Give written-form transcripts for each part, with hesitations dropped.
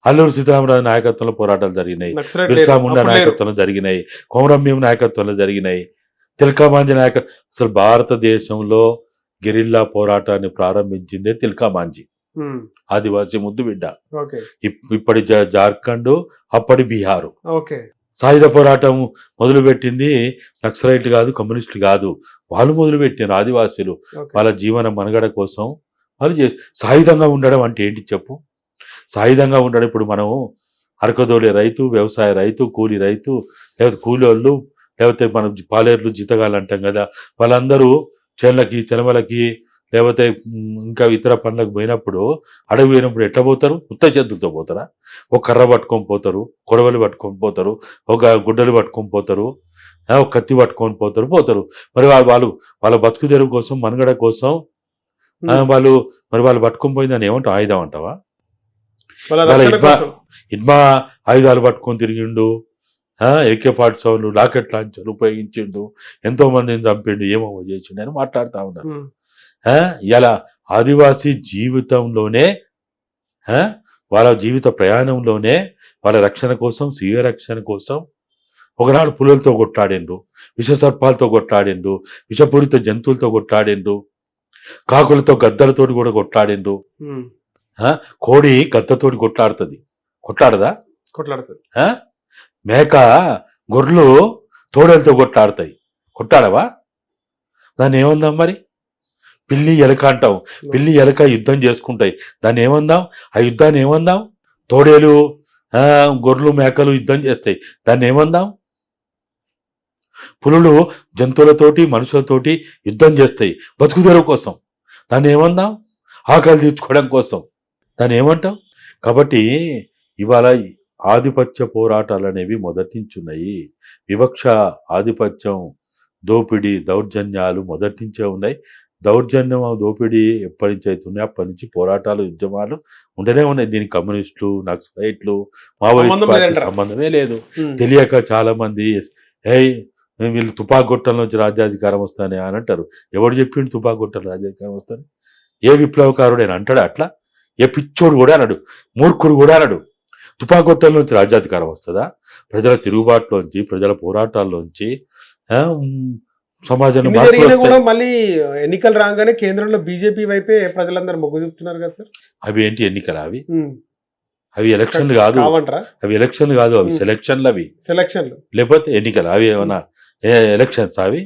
అల్లూరు సీతారామరాజు నాయకత్వంలో పోరాటాలు జరిగినాయి, నక్సలైట్ బిర్సా లేరు, ముండా అప్పుడు లేరు. నాయకత్వంలో జరిగినాయి, కొమరం నాయకత్వంలో జరిగినాయి, తిలకామాంజీ అసలు భారతదేశంలో గెరిల్లా పోరాటాన్ని ప్రారంభించిందే తిలకామాంజీ, ఉమ్, ఆదివాసీ ముద్దు బిడ్డ. ఓకే ఇప్పటి జార్ఖండ్, అప్పటి బీహారు. ఓకే సాయుధ పోరాటం మొదలుపెట్టింది నక్సలైట్లు కాదు, కమ్యూనిస్టులు కాదు, వాళ్ళు మొదలుపెట్టారు. ఆదివాసీలు ఓకే వాళ్ళ జీవన మనుగడ కోసం వాళ్ళు చేసి సాయుధంగా ఉండడం అంటే ఏంటి చెప్పు? సాయుధంగా ఉండడం ఇప్పుడు మనం అరకదోలే రైతు, వ్యవసాయ రైతు, కూలి రైతు, లేకపోతే కూలోళ్ళు, లేకపోతే మనం పాలేర్లు, జీతగాళ్ళు అంటాం కదా, వాళ్ళందరూ చేళ్ళకి, చెలమలకి, లేకపోతే ఇంకా ఇతర పనులకు పోయినప్పుడు, అడవి పోయినప్పుడు ఎట్లా పోతారు? ఉత్త చేతులతో పోతారా? ఒక కర్ర పట్టుకొని పోతారు, కొడవలు పట్టుకొని పోతారు, ఒక గుడ్డలు పట్టుకొని పోతారు, ఒక కత్తి పట్టుకొని పోతారు. మరి వాళ్ళు వాళ్ళ బతుకు తెరువు కోసం, మనుగడ కోసం వాళ్ళు పట్టుకొని పోయిందని ఏమంటావు? ఆయుధం అంటావా? వాళ్ళ వాళ్ళ రక్షణ కోసం. ఇడ్మా ఆయుధాలు పట్టుకొని తిరిగిండు, AK-47 రాకెట్ లాంచర్లు ఉపయోగించిండు, ఎంతో మందిని చంపిండు, ఏమో చేసిండు అని మాట్లాడుతూ ఉన్నారు. ఉమ్, ఇలా ఆదివాసీ జీవితంలోనే, వాళ్ళ జీవిత ప్రయాణంలోనే వాళ్ళ రక్షణ కోసం, స్వీయ రక్షణ కోసం ఒకనాడు పులులతో కొట్లాడిండ్రు, విషసర్పాలతో కొట్లాడిండ్రు, విషపూరిత జంతువులతో కొట్లాడిండ్రు, కాకులతో, గద్దలతోటి కూడా కొట్లాడిండ్రు. ఉమ్, కోడి గద్దతోటి కొట్లాడదా? కొట్లాడుతుంది. మేక, గొర్రెలు తోడలతో కొట్టాడవా? దాన్ని ఏమందాం మరి? పిల్లి, ఎలక అంటాం. పిల్లి, ఎలక యుద్ధం చేసుకుంటాయి, దాన్ని ఏమందాం? ఆ యుద్ధాన్ని ఏమందాం? తోడేలు, గొర్రెలు, మేకలు యుద్ధం చేస్తాయి, దాన్ని ఏమందాం? పులులు జంతువులతోటి, మనుషులతోటి యుద్ధం చేస్తాయి బతుకుదెరువు కోసం, దాన్ని ఏమందాం? ఆకలి తీర్చుకోవడం కోసం, దాన్ని ఏమంటాం? కాబట్టి ఇవాళ ఆధిపత్య పోరాటాలు అనేవి మొదటి నుంచి ఉన్నాయి. వివక్ష, ఆధిపత్యం, దోపిడీ, దౌర్జన్యాలు మొదటి నుంచే ఉన్నాయి. దౌర్జన్యం, దోపిడీ ఎప్పటి నుంచి అవుతున్నాయి అప్పటి నుంచి పోరాటాలు, ఉద్యమాలు ఉంటూనే ఉన్నాయి. దీనికి కమ్యూనిస్టులు, నక్సలైట్లు, మావోయిస్టు సంబంధమే లేదు. తెలియక చాలా మంది వీళ్ళు తుపాకు గొట్టల నుంచి రాజ్యాధికారం వస్తానే అని అంటారు. ఎవడు చెప్పిండు తుపాకు గొట్టల రాజ్యాధికారం వస్తాను? ఏ విప్లవకారుడైనా అంటాడా అట్లా? ఏ పిచ్చోడు కూడా అనడు, మూర్ఖుడు కూడా అనడు. తుపాకు గొట్టల నుంచి రాజ్యాధికారం వస్తుందా? ప్రజల తిరుగుబాటులోంచి, ప్రజల పోరాటాల్లోంచి సమాజంలో కూడా మళ్ళీ ఎన్నికలు రాగానే కేంద్రంలో బీజేపీ వైపే ప్రజలందరూ మొగ్గు చూపుతున్నారు కదా సార్. అవి ఏంటి ఎన్నికలు? అవి ఎలక్షన్లు కాదు, అవి ఎలక్షన్లు కాదు, అవి సెలక్షన్లు. అవి సెలక్షన్లు లేకపోతే ఎన్నికలు. అవి ఏమన్నా ఎలక్షన్స్? అవి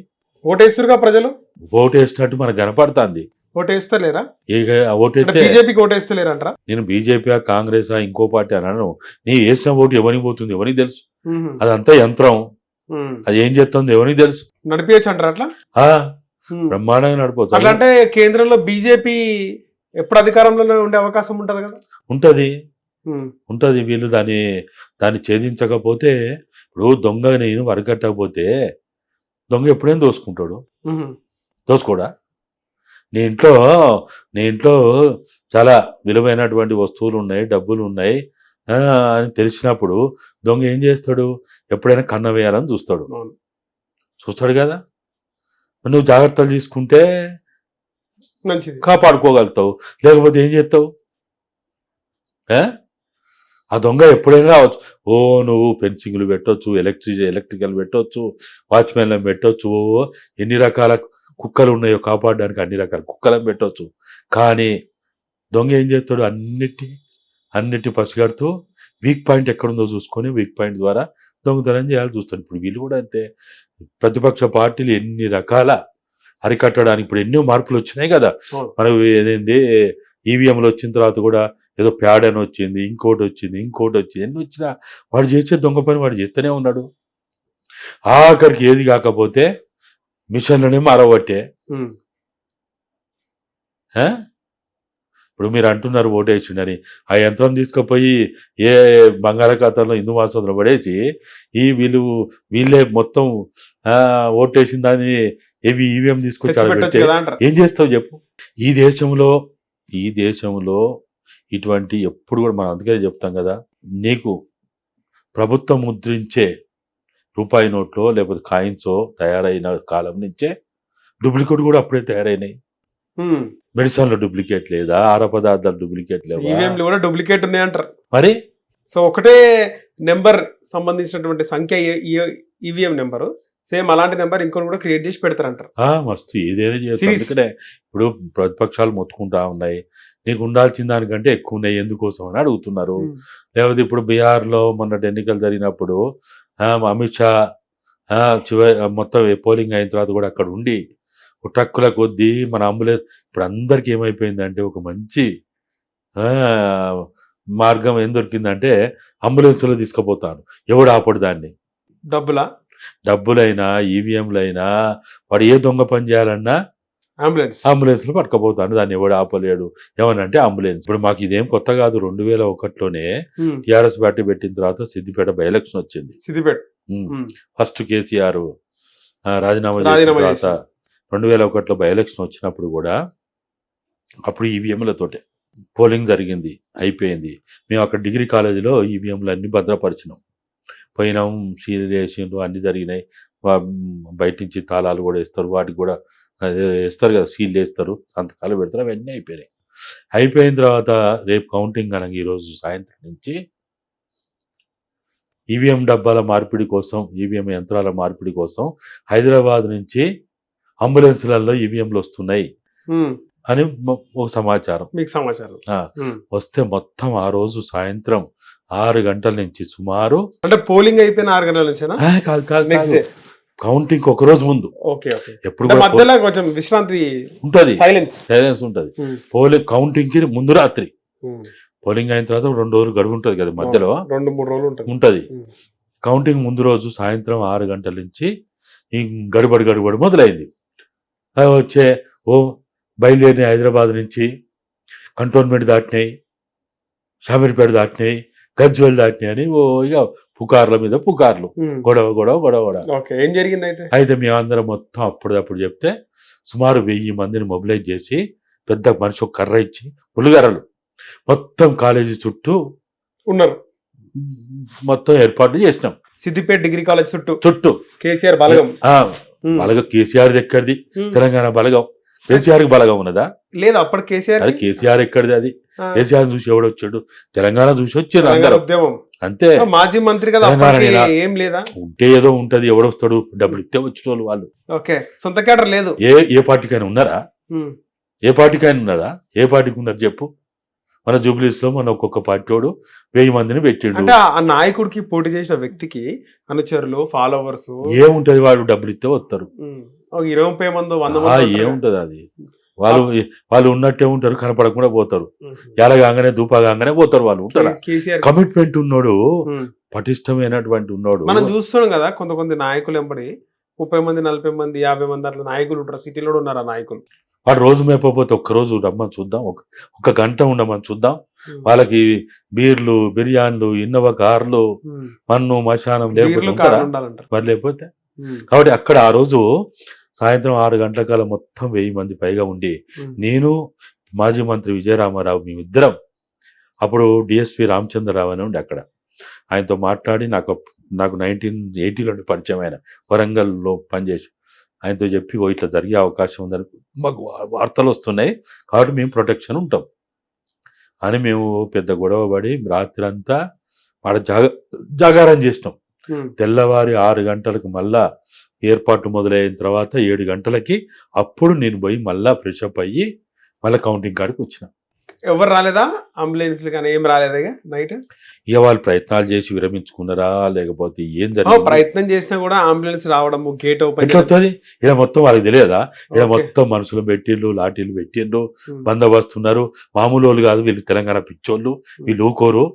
ఓటేస్తురుగా ప్రజలు. ఓటేసినట్టు మనకు కనపడుతుంది. ఓటేస్తలేరా? ఓటేస్తే బీజేపీకి ఓటేస్తలేరంటారా? నేను బీజేపీ, కాంగ్రెస్, ఇంకో పార్టీ అన్నాను. నీ వేసిన ఓటు ఎవరికి పోతుంది ఎవరికి తెలుసు? అదంతా యంత్రం. అది ఏం చేస్తుంది ఎవరికి తెలుసు? నడిపేయచ్చు అంటారు అట్లా? బ్రహ్మాండంగా నడిపోతుంది. అట్లా అంటే కేంద్రంలో బీజేపీ ఎప్పుడు అధికారంలో ఉండే అవకాశం ఉంటది కదా? ఉంటది. వీళ్ళు దాన్ని ఛేదించకపోతే, ఇప్పుడు దొంగ నేను వరకట్టకపోతే దొంగ ఎప్పుడైనా దోసుకోడా? నీ ఇంట్లో చాలా విలువైనటువంటి వస్తువులు ఉన్నాయి, డబ్బులు ఉన్నాయి అని తెలిసినప్పుడు దొంగ ఏం చేస్తాడు? ఎప్పుడైనా కన్న వేయాలని చూస్తాడు కదా. నువ్వు జాగ్రత్తలు తీసుకుంటే మంచిది, కాపాడుకోగలుగుతావు. లేకపోతే ఏం చేస్తావు? ఆ దొంగ ఎప్పుడైనా రావచ్చు. నువ్వు ఫెన్సింగ్లు పెట్టొచ్చు, ఎలక్ట్రికల్ పెట్టొచ్చు, వాచ్మెన్లను పెట్టొచ్చు, ఎన్ని రకాల కుక్కలు ఉన్నాయో కాపాడడానికి అన్ని రకాల కుక్కలను పెట్టవచ్చు. కానీ దొంగ ఏం చేస్తాడు? అన్నిటి పసిగడుతూ వీక్ పాయింట్ ఎక్కడుందో చూసుకొని వీక్ పాయింట్ ద్వారా దొంగతనం చేయాలని చూస్తాడు. ఇప్పుడు వీళ్ళు కూడా అంతే. ప్రతిపక్ష పార్టీలు ఎన్ని రకాల అరికట్టడానికి ఇప్పుడు ఎన్నో మార్పులు వచ్చినాయి కదా. మనకు ఏదైంది ఈవీఎంలు వచ్చిన తర్వాత కూడా ఏదో ప్యాడ్ అని వచ్చింది, ఇంకోటి వచ్చింది. ఎన్ని వచ్చినా వాడు చేసే దొంగ పని వాడు చేస్తూనే ఉన్నాడు. ఆఖరికి ఏది కాకపోతే మిషన్లనే మారబట్టే. ఇప్పుడు మీరు అంటున్నారు ఓటేసిండని, ఆ యంత్రం తీసుకుపోయి ఏ బంగాళాఖాతంలో హిందూ మహాసముద్రంలో పడేసి వీళ్ళే మొత్తం ఓటేసిన దాన్ని ఈవీఎం తీసుకొచ్చి ఏం చేస్తావు చెప్పు? ఈ దేశంలో ఇటువంటి ఎప్పుడు కూడా మనం అందుకే చెప్తాం కదా, నీకు ప్రభుత్వం ముద్రించే రూపాయి నోట్లో లేకపోతే కాయిన్సో తయారైన కాలం నుంచే డూప్లికేట్ కూడా అప్పుడే తయారైనాయి. మెడిసిన్లో డూప్లికేట్ లేదా? ఆహార పదార్థాలు డూప్లికేట్ లేవా? డూప్లికేట్ ఉన్నాయంటారు మరి. సో ఒకటే నెంబర్ సంబంధించినటువంటి సంఖ్య ఈవీఎం నెంబరు, సేమ్ అలాంటి నెంబర్ ఇంకొకరు కూడా క్రియేట్ చేసి పెడతారంటారు. మస్తు ఏదైనా చేస్తాం. Series. అందుకనే ఇప్పుడు ప్రతిపక్షాలు మొత్తుకుంటా ఉన్నాయి, నీకు ఉండాల్సిన దానికంటే ఎక్కువ ఉన్నాయి ఎందుకోసం అని అడుగుతున్నారు. లేకపోతే ఇప్పుడు బీహార్లో మొన్నటి ఎన్నికలు జరిగినప్పుడు అమిత్ షా మొత్తం పోలింగ్ అయిన తర్వాత కూడా అక్కడ ఉండి ట్రక్కుల కొద్దీ మన అంబులెన్స్ ఇప్పుడు అందరికి ఏమైపోయిందంటే ఒక మంచి మార్గం ఏం దొరికిందంటే అంబులెన్స్లో తీసుకుపోతాను, ఎవడు ఆపడు దాన్ని. డబ్బులైనా ఈవీఎంలైనా వాడు ఏ దొంగ పని చేయాలన్నా అంబులెన్స్లో పట్టుకపోతాను, దాన్ని ఎవడు ఆపలేడు. ఏమనంటే అంబులెన్స్. ఇప్పుడు మాకు ఇదేం కొత్త కాదు, 2001లోనే టీఆర్ఎస్ పార్టీ పెట్టిన తర్వాత సిద్దిపేట బై ఎలక్షన్ వచ్చింది. ఫస్ట్ కేసీఆర్ రాజీనామా చేసిన తర్వాత 2001లో బై ఎలక్షన్ వచ్చినప్పుడు కూడా అప్పుడు ఈవీఎంలతోటే పోలింగ్ జరిగింది, అయిపోయింది. మేము అక్కడ డిగ్రీ కాలేజీలో ఈవీఎంలు అన్ని భద్రపరిచినాం, పోయినాం, సీల్ వేసిండ్రు, అన్ని జరిగినాయి. బయట నుంచి తాళాలు కూడా వేస్తారు, వాటికి కూడా వేస్తారు కదా, సీల్ వేస్తారు, సంతకాలు పెడతారు, అవన్నీ అయిపోయినాయి. అయిపోయిన తర్వాత రేపు కౌంటింగ్ కనుక ఈరోజు సాయంత్రం నుంచి ఈవీఎం డబ్బాల మార్పిడి కోసం, ఈవీఎం యంత్రాల మార్పిడి కోసం హైదరాబాద్ నుంచి అంబులెన్స్లలో ఈవీఎంలు వస్తున్నాయి అని ఒక సమాచారం. వస్తే మొత్తం ఆ రోజు సాయంత్రం 6 గంటల నుంచి సుమారు, అంటే పోలింగ్ అయిపోయిన 6 గంటల నుంచి కౌంటింగ్ ఒక రోజు ముందు, ఎప్పుడు కొంచెం విశ్రాంతి ఉంటది, సైలెన్స్ ఉంటది. పోలింగ్ కౌంటింగ్ కి ముందు రాత్రి, పోలింగ్ అయిన తర్వాత 2 రోజులు గడువు ఉంటది కదా, మధ్యలో 2-3 రోజులు ఉంటది. కౌంటింగ్ ముందు రోజు సాయంత్రం 6 గంటల నుంచి ఈ గడుబడి మొదలైంది. వచ్చే బయలుదేరిన హైదరాబాద్ నుంచి కంటోన్మెంట్ దాటినాయి, షామీర్పేట దాటినాయి, గజ్వేల్ దాటినాయి అని ఇక పుకార్ల మీద పుకార్లు, గొడవ. ఏం జరిగింది అయితే మేమందరం మొత్తం అప్పుడు చెప్తే సుమారు 1000 మందిని మొబిలైజ్ చేసి పెద్ద మనిషి ఒక కర్ర ఇచ్చి పులిగర్రలు మొత్తం కాలేజీ చుట్టూ ఉన్నారు, మొత్తం ఏర్పాట్లు చేసినాం. సిద్దిపేట డిగ్రీ కాలేజ్ చుట్టూ కేసీఆర్ బలగం. కేసీఆర్ ఎక్కడిది, తెలంగాణ బలగం. కేసీఆర్ కి బలగం ఉన్నదా? లేదు, అప్పుడు కేసీఆర్ ఎక్కడిది? అది కేసీఆర్ చూసి ఎవడొచ్చాడు, తెలంగాణ చూసి వచ్చారు అందరూ, అంతే. మాజీ మంత్రి కదా, ఏం లేదా? ఉంటే ఏదో ఉంటది, ఎవడొస్తాడు, డబ్బులు ఇస్తే వచ్చిన వాళ్ళు. సొంత కేడర్ లేదు. ఏ పార్టీకైనా ఉన్నారా? ఏ పార్టీకైనా ఉన్నారా? ఏ పార్టీకి ఉన్నారు చెప్పు? మన జూబ్లీస్ లో మన ఒక్కొక్క పార్టీ వాడు 1000 మందిని పెట్టిండు. అంటే ఆ నాయకుడికి పోటీ చేసిన వ్యక్తికి అనుచరులు, ఫాలోవర్స్ ఏముంటది, వాడు డబ్బులు ఇస్తే వస్తారు. 20 మంది 100 మంది ఏముంటది అది, వాళ్ళు ఉన్నట్టే ఉంటారు, కనపడకుండా పోతారు, ఎలాగానే దూపాగానే పోతారు. వాళ్ళు ఉంటారు. కమిట్మెంట్ ఉన్నోడు, పటిష్టమైనటువంటి ఉన్నోడు. మనం చూస్తున్నాం కదా, కొంతమంది నాయకులు ఎంబడి 30 మంది 40 మంది 50 మంది అట్లా నాయకులు ఉంటారు. సిటీలో ఉన్నారు ఆ నాయకులు. వాడు రోజు మేపపోతే ఒక్కరోజు రమ్మని చూద్దాం, ఒక గంట ఉండమని చూద్దాం. వాళ్ళకి బీర్లు, బిర్యానీలు, ఇన్నోవా కార్లు, మన్ను మశానం లేకపోతే కాబట్టి అక్కడ ఆ రోజు సాయంత్రం 6 గంటల కాలం మొత్తం 1000 మంది పైగా ఉండి, నేను మాజీ మంత్రి విజయరామారావు మేమిద్దరం, అప్పుడు డిఎస్పి రామచంద్రరావు అని ఉండి అక్కడ, ఆయనతో మాట్లాడి నాకు 1980లో పరిచయం, ఆయన వరంగల్లో పనిచేసి, ఆయనతో చెప్పి ఇట్లా జరిగే అవకాశం ఉందని మాకు వార్తలు వస్తున్నాయి, కాబట్టి మేము ప్రొటెక్షన్ ఉంటాం అని మేము పెద్ద గొడవ పడి రాత్రి అంతా ఆడ జాగారం చేసినాం. తెల్లవారి 6 గంటలకు మళ్ళా ఏర్పాటు మొదలైన తర్వాత 7 గంటలకి అప్పుడు నేను పోయి మళ్ళా ఫ్రెష్ అప్ అయ్యి మళ్ళీ కౌంటింగ్ కాడికి వచ్చిన. ఎవరు రాలేదా? అంబులెన్స్ కానీ ఏం రాలేదా నైట్? ఇక వాళ్ళు ప్రయత్నాలు చేసి విరమించుకున్నారా, లేకపోతే ఏం జరిగింది? ప్రయత్నం చేసినా కూడా అంబులెన్స్ రావడం, గేట్ ఓపెన్ అవుతుంది. ఇక్కడ మొత్తం వాళ్ళకి తెలియదా? ఇక్కడ మొత్తం మనుషులు పెట్టిండ్రు, లాఠీలు పెట్టిండ్రు, బందోబస్తున్నారు. మామూలు వాళ్ళు కాదు వీళ్ళు, తెలంగాణ పిచ్చోళ్ళు, వీళ్ళు ఊకోరు.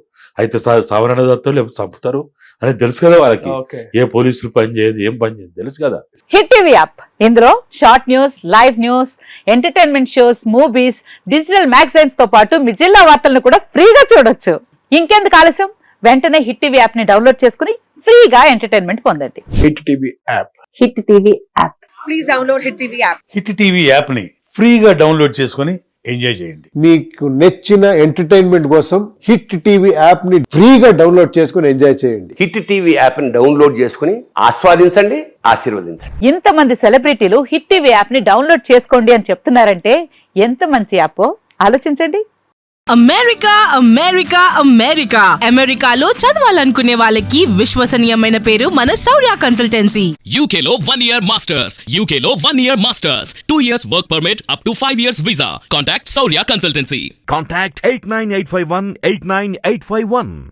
అయితే సవరణ దత్తారు, లేకపోతే చంపుతారు అని తెలుసు కదా వాళ్ళకి. ఏ పోలీసులు పని చేయదు, ఏం పని చేయదు తెలుసు కదా. హిట్ టీవీ యాప్, ఇందులో short news, live news, entertainment shows, movies, digital magazines తో పాటు మీ జిల్లా వార్తలను కూడా ఫ్రీగా చూడొచ్చు. ఇంకెందుకు ఆలస్యం, వెంటనే హిట్ టీవీ యాప్ ని డౌన్లోడ్ చేసుకుని ఫ్రీగా ఎంటర్టైన్మెంట్ పొందండి. Hit TV app. Hit TV app. Please download hit TV app. Hit TV app ని ఫ్రీగా డౌన్లోడ్ చేసుకుని ఎంజాయ్ చేయండి. మీకు నచ్చిన ఎంటర్టైన్మెంట్ కోసం హిట్ టీవీ యాప్ ని ఫ్రీగా డౌన్లోడ్ చేసుకుని ఎంజాయ్ చేయండి. హిట్ టీవీ యాప్ ని డౌన్లోడ్ చేసుకుని ఆస్వాదించండి, ఆశీర్వదించండి. ఇంతమంది సెలబ్రిటీలు హిట్ టీవీ యాప్ ని డౌన్లోడ్ చేసుకోండి అని చెప్తున్నారంటే ఎంత మంచి యాప్ ఆలోచించండి. అమెరికా అమెరికా అమెరికా అమెరికాలో చదవాలనుకునే వాళ్ళకి విశ్వసనీయమైన పేరు మన శౌర్య కన్సల్టెన్సీ. UK లో 1 year masters. UK లో 1 year masters. 2 years work permit up to 5 years visa. Contact Saurya Consultancy. Contact 89851 89851.